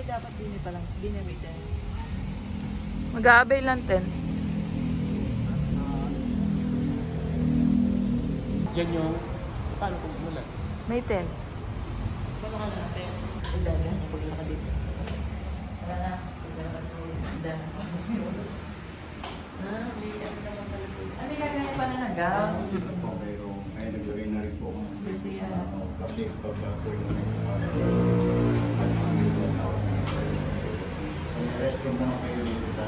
dapat din pa lang. Dinamitan. Mag-aabay lang 10. Diyan yung, paano kung umulan? May 10. Paano ka natin? Ang dami lang. Pagla ka dito. Tara na. Pagla ka dito. May ano naman pala po. Ano yung gagawin pa na nagaw? Ay, naglagay na rin po. Kasi Kasi pagka po yung restroom mo na kayo sa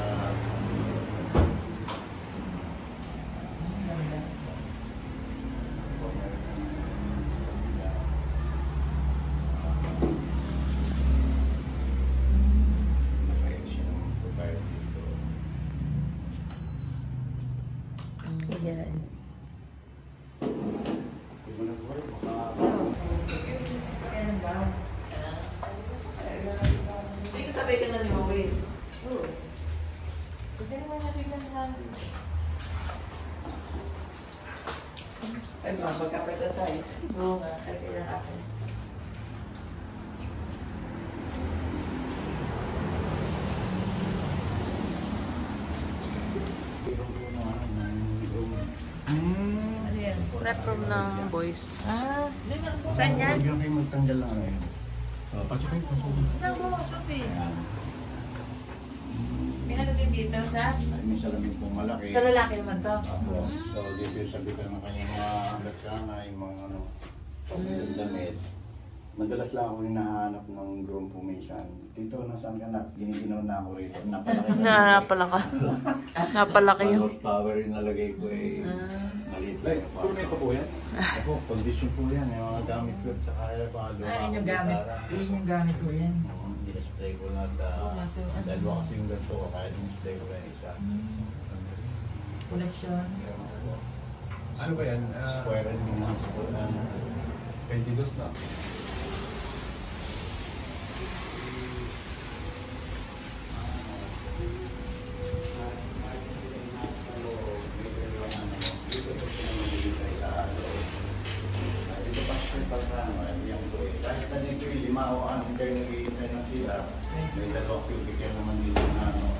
Yan. hindi ko sabay ka na ni Mawin. Oo. Pwede naman nabigyan lang. Ay, magkapatatize. Oo nga, kaya akin. Ano yan? Rep room ng boys. Ah, saan yan? Huwag yung kayo magtanggal lang ngayon. Pasok kayo, pasok. Nago, Sophie. May ano din dito sa? Ay, may salamin pong malaki. Sa lalaki naman to. Apo. So, dito yung sabi ko ng kanyang mga laksana, yung mga ano, pamilang damit. Madalas lang ako hinahanap ng groom po minsan. Tito, nasaan ka na? Giniginaw na ako rito. Napalaki na. Napalaka. Napalaki yung... Power yung nalagay ko eh. Maliit lang. Tunay pa po yan? Ako, condition po yan. Yung mga gamit ko at saka yung Yun yung gamit. Yun yung gamit ko yan. Display ko na dalawa kasi yung ganito ko kahit display ko na isa. Collection. Ano ba yan? Square and minus ko na 22 na. Kahit na dito yung 5 o 6 kayo nag-iisa ng sila, may 2 cubic yan naman dito na ano.